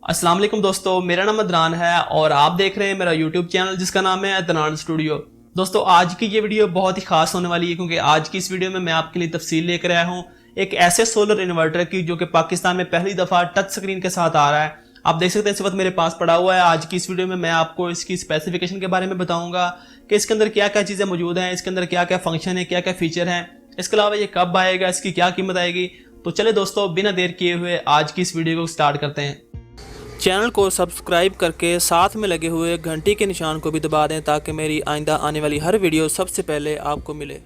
अस्सलाम वालेकुम दोस्तों, मेरा नाम अदनान है और आप देख रहे हैं मेरा यूट्यूब चैनल जिसका नाम है अदनान स्टूडियो। दोस्तों आज की ये वीडियो बहुत ही खास होने वाली है क्योंकि आज की इस वीडियो में मैं आपके लिए तफसील लेकर आया हूँ एक ऐसे सोलर इन्वर्टर की जो कि पाकिस्तान में पहली दफ़ा टच स्क्रीन के साथ आ रहा है। आप देख सकते हैं इस वक्त मेरे पास पड़ा हुआ है। आज की इस वीडियो में मैं आपको इसकी स्पेसिफिकेशन के बारे में बताऊंगा कि इसके अंदर क्या क्या चीज़ें मौजूद हैं, इसके अंदर क्या क्या फंक्शन है, क्या क्या फीचर हैं, इसके अलावा ये कब आएगा, इसकी क्या कीमत आएगी। तो चले दोस्तों बिना देर किए हुए आज की इस वीडियो को स्टार्ट करते हैं। चैनल को सब्सक्राइब करके साथ में लगे हुए घंटी के निशान को भी दबा दें ताकि मेरी आइंदा आने वाली हर वीडियो सबसे पहले आपको मिले।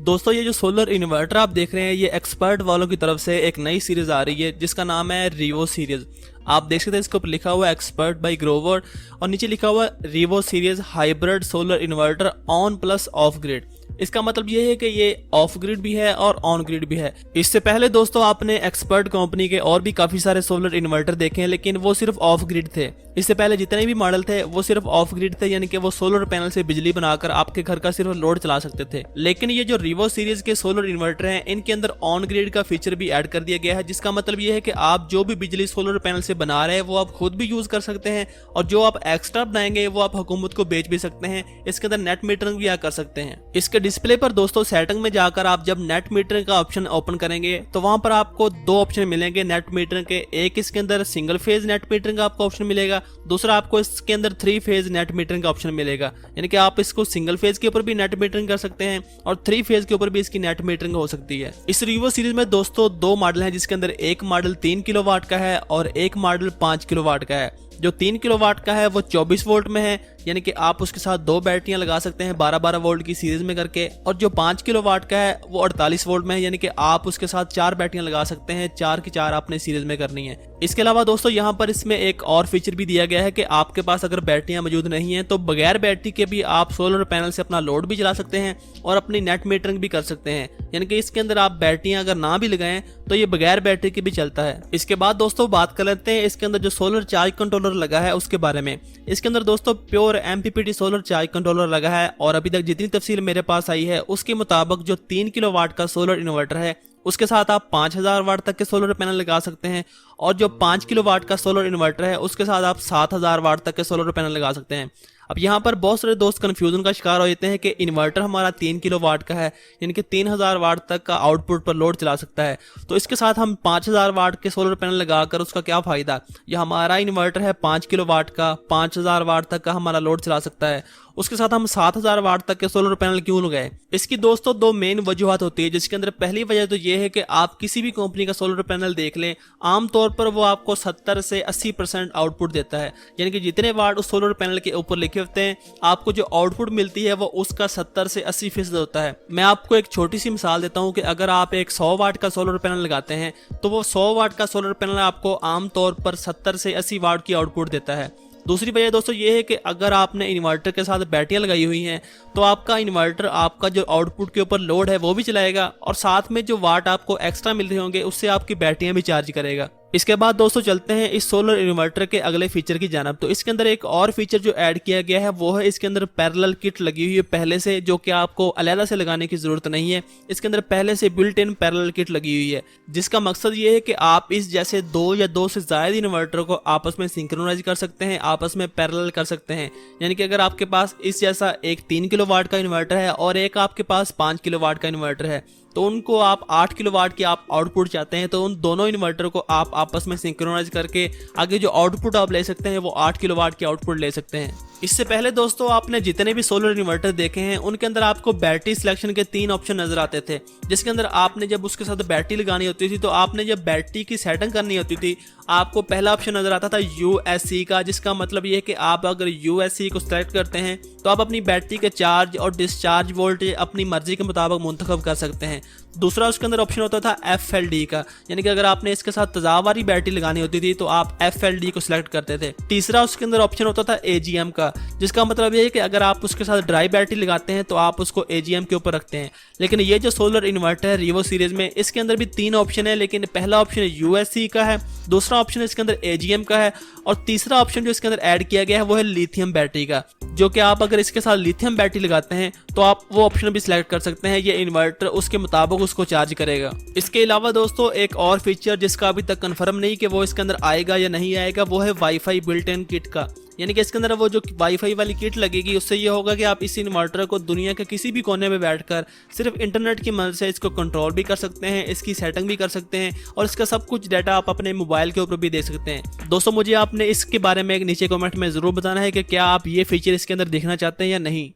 दोस्तों ये जो सोलर इन्वर्टर आप देख रहे हैं ये एक्सपर्ट वालों की तरफ से एक नई सीरीज आ रही है जिसका नाम है रीवो सीरीज। आप देख सकते हैं इसके ऊपर लिखा हुआ है एक्सपर्ट बाय ग्रोवर और नीचे लिखा हुआ है Revo series hybrid solar inverter on plus of grid. इसका मतलब ये है कि ये ऑफ ग्रिड भी है और ऑन ग्रिड भी है। इससे पहले दोस्तों आपने एक्सपर्ट कंपनी के और भी काफी सारे सोलर इन्वर्टर देखे हैं लेकिन वो सिर्फ ऑफ ग्रिड थे। इससे पहले जितने भी मॉडल थे वो सिर्फ ऑफ ग्रिड थे, यानी कि वो सोलर पैनल से बिजली बनाकर आपके घर का सिर्फ लोड चला सकते थे। लेकिन ये जो रीवो सीरीज के सोलर इन्वर्टर हैं इनके अंदर ऑन ग्रिड का फीचर भी ऐड कर दिया गया है, जिसका मतलब ये है कि आप जो भी बिजली सोलर पैनल से बना रहे हैं वो आप खुद भी यूज कर सकते हैं और जो आप एक्स्ट्रा बनाएंगे वो आप हुकूमत को बेच भी सकते हैं। इसके अंदर नेट मीटरिंग भी कर सकते हैं। इसके डिस्प्ले पर दोस्तों सेटिंग में जाकर आप जब नेट मीटरिंग का ऑप्शन ओपन करेंगे तो वहां पर आपको दो ऑप्शन मिलेंगे नेट मीटरिंग के। एक इसके अंदर सिंगल फेज नेट मीटरिंग का आपको ऑप्शन मिलेगा, दूसरा आपको इसके अंदर 3 फेज नेट मीटरिंग का ऑप्शन मिलेगा, यानी कि आप इसको सिंगल फेज के ऊपर भी नेट मीटरिंग कर सकते हैं और 3 फेज के ऊपर भी इसकी नेट मीटरिंग हो सकती है। इस रीवो सीरीज में दोस्तों दो मॉडल हैं जिसके अंदर एक मॉडल 3 किलोवाट का है और एक मॉडल 5 किलोवाट का है। जो 3 किलोवाट का है वो 24 वोल्ट में है, यानी कि आप उसके साथ दो बैटरियां लगा सकते हैं 12-12 वोल्ट की सीरीज में करके, और जो 5 किलोवाट का है वो 48 वोल्ट में है, यानी कि आप उसके साथ 4 बैटरियां लगा सकते हैं, 4 की 4 आपने सीरीज में करनी है। इसके अलावा दोस्तों यहाँ पर इसमें एक और फीचर भी दिया गया है कि आपके पास अगर बैटरियां मौजूद नहीं है तो बगैर बैटरी के भी आप सोलर पैनल से अपना लोड भी चला सकते हैं और अपनी नेट मीटरिंग भी कर सकते हैं, यानी कि इसके अंदर आप बैटरियां अगर ना भी लगाएं तो ये बगैर बैटरी के भी चलता है। इसके बाद दोस्तों बात कर लेते हैं इसके अंदर जो सोलर चार्ज कंट्रोलर लगा है उसके बारे में। इसके अंदर दोस्तों pure MPPT solar charge controller लगा है और अभी तक जितनी तफसील मेरे पास आई है उसके मुताबिक जो 3 किलोवाट का सोलर इन्वर्टर है उसके साथ आप 5000 वाट तक के सोलर पैनल लगा सकते हैं और जो 5 किलोवाट का सोलर इन्वर्टर है उसके साथ आप 7000 वाट तक के सोलर पैनल लगा सकते हैं। अब यहाँ पर बहुत सारे दोस्त कंफ्यूजन का शिकार हो जाते हैं कि इन्वर्टर हमारा 3 किलोवाट का है, यानी कि 3000 वाट तक का आउटपुट पर लोड चला सकता है, तो इसके साथ हम 5000 वाट के सोलर पैनल लगाकर उसका क्या फायदा। यह हमारा इन्वर्टर है 5 किलोवाट का, 5000 वाट तक का हमारा लोड चला सकता है, उसके साथ हम 7000 वाट तक के सोलर पैनल क्यों लगाए। इसकी दोस्तों दो मेन वजूहत होती है, जिसके अंदर पहली वजह तो ये है कि आप किसी भी कंपनी का सोलर पैनल देख लें, आमतौर पर वो आपको 70 से 80% आउटपुट देता है, यानी कि जितने वाट उस सोलर पैनल के ऊपर लिखे होते हैं आपको जो आउटपुट मिलती है वो उसका 70 से 80% होता है। मैं आपको एक छोटी सी मिसाल देता हूँ कि अगर आप एक 100 वाट का सोलर पैनल लगाते हैं तो वो 100 वाट का सोलर पैनल आपको आमतौर पर 70 से 80 वाट की आउटपुट देता है। दूसरी वजह दोस्तों ये है कि अगर आपने इन्वर्टर के साथ बैटरियां लगाई हुई हैं तो आपका इन्वर्टर आपका जो आउटपुट के ऊपर लोड है वो भी चलाएगा और साथ में जो वाट आपको एक्स्ट्रा मिल रहे होंगे उससे आपकी बैटरियां भी चार्ज करेगा। इसके बाद दोस्तों चलते हैं इस सोलर इन्वर्टर के अगले फीचर की जानिब। तो इसके अंदर एक और फीचर जो ऐड किया गया है वो है इसके अंदर पैरेलल किट लगी हुई है पहले से, जो कि आपको अलग से लगाने की जरूरत नहीं है। इसके अंदर पहले से बिल्ट इन पैरेलल किट लगी हुई है जिसका मकसद ये है कि आप इस जैसे 2 या 2 से ज्यादा इन्वर्टर को आपस में सिंक्रोनाइज कर सकते हैं, आपस में पैरेलल कर सकते हैं। यानी कि अगर आपके पास इस जैसा एक 3 किलोवाट का इन्वर्टर है और एक आपके पास 5 किलोवाट का इन्वर्टर है तो उनको आप 8 किलोवाट की आप आउटपुट चाहते हैं तो उन दोनों इन्वर्टर को आप आपस में सिंक्रोनाइज करके आगे जो आउटपुट आप ले सकते हैं वो 8 किलोवाट की आउटपुट ले सकते हैं। इससे पहले दोस्तों आपने जितने भी सोलर इन्वर्टर देखे हैं उनके अंदर आपको बैटरी सिलेक्शन के 3 ऑप्शन नजर आते थे, जिसके अंदर आपने जब उसके साथ बैटरी लगानी होती थी तो आपने जब बैटरी की सेटिंग करनी होती थी आपको पहला ऑप्शन नजर आता था USC का, जिसका मतलब ये है कि आप अगर USC को सिलेक्ट करते हैं तो आप अपनी बैटरी के चार्ज और डिस्चार्ज वोल्टेज अपनी मर्जी के मुताबिक मुंतखब कर सकते हैं। दूसरा उसके अंदर ऑप्शन होता था FLD का, यानी कि अगर आपने इसके साथ तजावारी बैटरी लगानी होती थी तो आप FLD को सिलेक्ट करते थे। तीसरा उसके अंदर ऑप्शन होता था AGM का, जिसका मतलब ये है कि अगर आप उसके साथ ड्राई बैटरी लगाते हैं तो आप उसको AGM के ऊपर रखते हैं। लेकिन ये जो सोलर इन्वर्टर है रीवो सीरीज में इसके अंदर भी 3 ऑप्शन है, लेकिन पहला ऑप्शन USC का है, दूसरा ऑप्शन इसके अंदर AGM का है और तीसरा ऑप्शन जो इसके अंदर ऐड किया गया है वो है लिथियम बैटरी का, जो कि आप अगर इसके साथ लिथियम बैटरी लगाते हैं तो आप वो ऑप्शन भी सिलेक्ट कर सकते हैं। ये इन्वर्टर उसके मुताबिक तब उसको चार्ज करेगा। इसके अलावा दोस्तों एक और फीचर जिसका अभी तक कंफर्म नहीं कि वो इसके अंदर आएगा या नहीं आएगा, वो है वाईफाई बिल्ट इन किट का। यानी कि इसके अंदर वो जो वाईफाई वाली किट लगेगी उससे ये होगा कि आप इस इन्वर्टर को दुनिया के किसी भी कोने में बैठकर सिर्फ इंटरनेट की मदद से इसको कंट्रोल भी कर सकते हैं, इसकी सेटिंग भी कर सकते हैं और इसका सब कुछ डाटा आप अपने मोबाइल के ऊपर भी देख सकते हैं। दोस्तों मुझे आपने इसके बारे में एक नीचे कमेंट में ज़रूर बताना है कि क्या आप ये फीचर इसके अंदर देखना चाहते हैं या नहीं।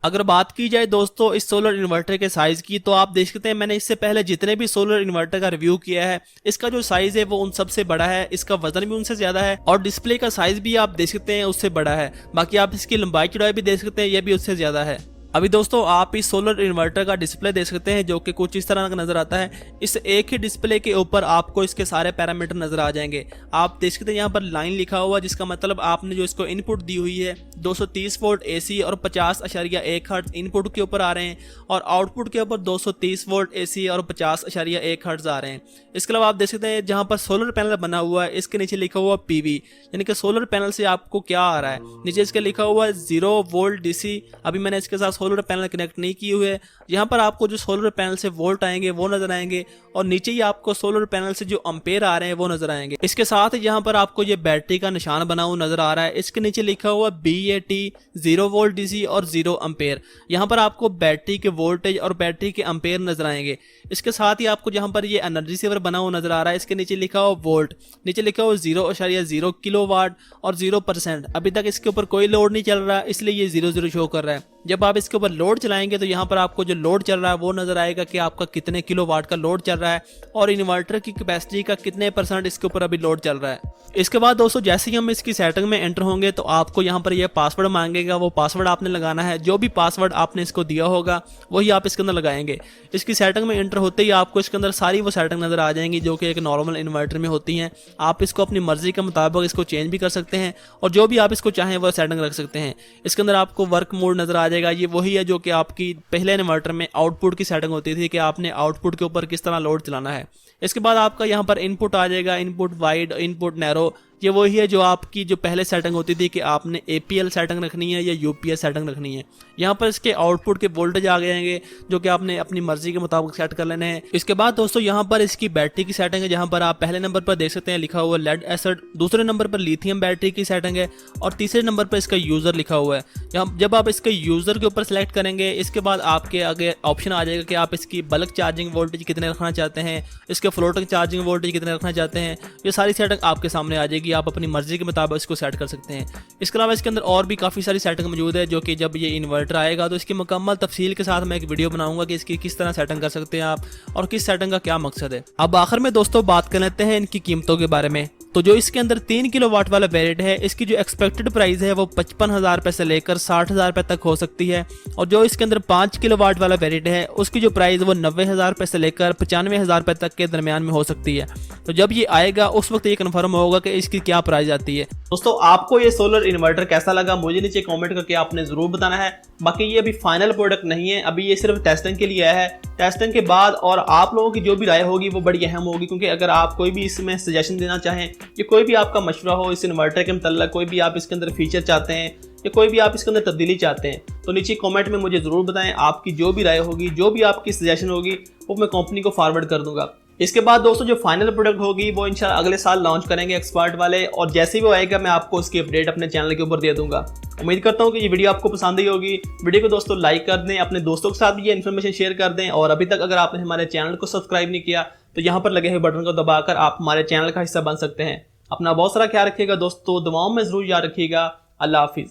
अगर बात की जाए दोस्तों इस सोलर इन्वर्टर के साइज़ की, तो आप देख सकते हैं मैंने इससे पहले जितने भी सोलर इन्वर्टर का रिव्यू किया है, इसका जो साइज़ है वो उन सबसे बड़ा है, इसका वजन भी उनसे ज़्यादा है और डिस्प्ले का साइज़ भी आप देख सकते हैं उससे बड़ा है। बाकी आप इसकी लंबाई चौड़ाई भी देख सकते हैं, यह भी उससे ज़्यादा है। अभी दोस्तों आप इस सोलर इन्वर्टर का डिस्प्ले देख सकते हैं जो कि कुछ इस तरह का नजर आता है। इस एक ही डिस्प्ले के ऊपर आपको इसके सारे पैरामीटर नजर आ जाएंगे। आप देख सकते हैं यहाँ पर लाइन लिखा हुआ, जिसका मतलब आपने जो इसको इनपुट दी हुई है 230 वोल्ट AC और 50.1 हर्ट्ज इनपुट के ऊपर आ रहे हैं और आउटपुट के ऊपर 230 वोल्ट AC और 50.1 हर्ट्ज आ रहे हैं। इसके अलावा आप देख सकते हैं जहाँ पर सोलर पैनल बना हुआ है इसके नीचे लिखा हुआ PV, यानी कि सोलर पैनल से आपको क्या आ रहा है। नीचे इसके लिखा हुआ है 0 वोल्ट DC। अभी मैंने इसके साथ सोलर पैनल कनेक्ट नहीं किए हुए। यहाँ पर आपको जो सोलर पैनल से वोल्ट आएंगे वो नजर आएंगे और नीचे ही आपको सोलर पैनल से जो एम्पेयर आ रहे हैं वो नजर आएंगे। इसके साथ ही यहाँ पर आपको ये बैटरी का निशान बना हुआ नजर आ रहा है। इसके नीचे लिखा हुआ BAT 0 वोल्ट DC और 0 एम्पेयर। यहाँ पर आपको बैटरी के वोल्टेज और बैटरी के एम्पेयर नजर आएंगे। इसके साथ ही आपको जहाँ पर ये एनर्जी सेवर बना हुआ नजर आ रहा है, इसके नीचे लिखा हुआ वोल्ट, नीचे लिखा हुआ 0.0 किलोवाट और 0%। अभी तक इसके ऊपर कोई लोड नहीं चल रहा, इसलिए ये 0 शो कर रहा है। जब आप इसके ऊपर लोड चलाएंगे तो यहाँ पर आपको जो लोड चल रहा है वो नजर आएगा कि आपका कितने किलोवाट का लोड चल रहा है और इन्वर्टर की कैपेसिटी का कितने % इसके ऊपर अभी लोड चल रहा है। इसके बाद दोस्तों जैसे ही हम इसकी सेटिंग में एंटर होंगे तो आपको यहाँ पर यह पासवर्ड मांगेगा, वो पासवर्ड आपने लगाना है। जो भी पासवर्ड आपने इसको दिया होगा वही आप इसके अंदर लगाएंगे। इसकी सेटिंग में एंटर होते ही आपको इसके अंदर सारी वो सेटिंग नजर आ जाएंगी जो कि एक नॉर्मल इन्वर्टर में होती हैं। आप इसको अपनी मर्जी के मुताबिक इसको चेंज भी कर सकते हैं और जो भी आप इसको चाहें वो सेटिंग रख सकते हैं। इसके अंदर आपको वर्क मोड नजर आ जाएगा, ये वही है जो कि आपकी पहले इन्वर्टर में आउटपुट की सेटिंग होती थी कि आपने आउटपुट के ऊपर किस तरह लोड चलाना है। इसके बाद आपका यहाँ पर इनपुट आ जाएगा, इनपुट वाइड, इनपुट नैरो। ये वही है जो आपकी जो पहले सेटिंग होती थी कि आपने APL सेटिंग रखनी है या UPS सेटिंग रखनी है। यहाँ पर इसके आउटपुट के वोल्टेज आ जाएंगे जो कि आपने अपनी मर्जी के मुताबिक सेट कर लेने हैं। इसके बाद दोस्तों यहाँ पर इसकी बैटरी की सेटिंग है, जहाँ पर आप पहले नंबर पर देख सकते हैं लिखा हुआ लेड एसिड, दूसरे नंबर पर लिथियम बैटरी की सेटिंग है और तीसरे नंबर पर इसका यूजर लिखा हुआ है। यहाँ जब आप इसके यूजर के ऊपर सेलेक्ट करेंगे इसके बाद आपके आगे ऑप्शन आ जाएगा कि आप इसकी बल्क चार्जिंग वोल्टेज कितने रखना चाहते हैं, इसके फ्लोटिंग चार्जिंग वोल्टेज कितने रखना चाहते हैं। ये सारी सेटिंग आपके सामने आ जाएगी, आप अपनी मर्जी के मुताबिक इसको सेट कर सकते हैं। इसके अलावा इसके अंदर और भी काफ़ी सारी सेटिंग मौजूद है जो कि जब ये इन्वर्टर आएगा तो इसकी मुकम्मल तफसील के साथ मैं एक वीडियो बनाऊंगा कि इसकी किस तरह सेटिंग कर सकते हैं आप और किस सेटिंग का क्या मकसद है। अब आखिर में दोस्तों बात कर लेते हैं इनकी कीमतों के बारे में। तो जो इसके अंदर 3 किलोवाट वाला वेरिएंट है इसकी जो एक्सपेक्टेड प्राइस है वो 55,000 रुपये से लेकर 60,000 रुपये तक हो सकती है और जो इसके अंदर 5 किलोवाट वाला वेरिएंट है उसकी जो प्राइस वो 90,000 रुपये से लेकर 95,000 रुपये तक के दरमियान में हो सकती है। तो जब ये आएगा उस वक्त ये कन्फर्म होगा कि इसकी क्या प्राइस आती है। दोस्तों आपको ये सोलर इन्वर्टर कैसा लगा मुझे नीचे कमेंट करके आपने जरूर बताना है। बाकी ये अभी फाइनल प्रोडक्ट नहीं है, अभी ये सिर्फ टेस्टिंग के लिए आया है। टेस्टिंग के बाद और आप लोगों की जो भी राय होगी वो बड़ी अहम होगी, क्योंकि अगर आप कोई भी इसमें सजेशन देना चाहें या कोई भी आपका मशवरा हो इस इन्वर्टर के मतलब, कोई भी आप इसके अंदर फीचर चाहते हैं या कोई भी आप इसके अंदर तब्दीली चाहते हैं तो नीचे कमेंट में मुझे ज़रूर बताएं। आपकी जो भी राय होगी, जो भी आपकी सजेशन होगी वो मैं कंपनी को फॉरवर्ड कर दूंगा। इसके बाद दोस्तों जो फाइनल प्रोडक्ट होगी वो इंशाल्लाह अगले साल लॉन्च करेंगे एक्सपर्ट वाले, और जैसे ही वो आएगा मैं आपको उसकी अपडेट अपने चैनल के ऊपर दे दूंगा। उम्मीद करता हूँ कि ये वीडियो आपको पसंद आई होगी। वीडियो को दोस्तों लाइक कर दें, अपने दोस्तों के साथ भी ये इन्फॉर्मेशन शेयर कर दें और अभी तक अगर आपने हमारे चैनल को सब्सक्राइब नहीं किया तो यहाँ पर लगे हुए बटन को दबाकर आप हमारे चैनल का हिस्सा बन सकते हैं। अपना बहुत सारा ख्याल रखिएगा दोस्तों, दुआओं में जरूर याद रखिएगा। अल्लाह हाफिज़।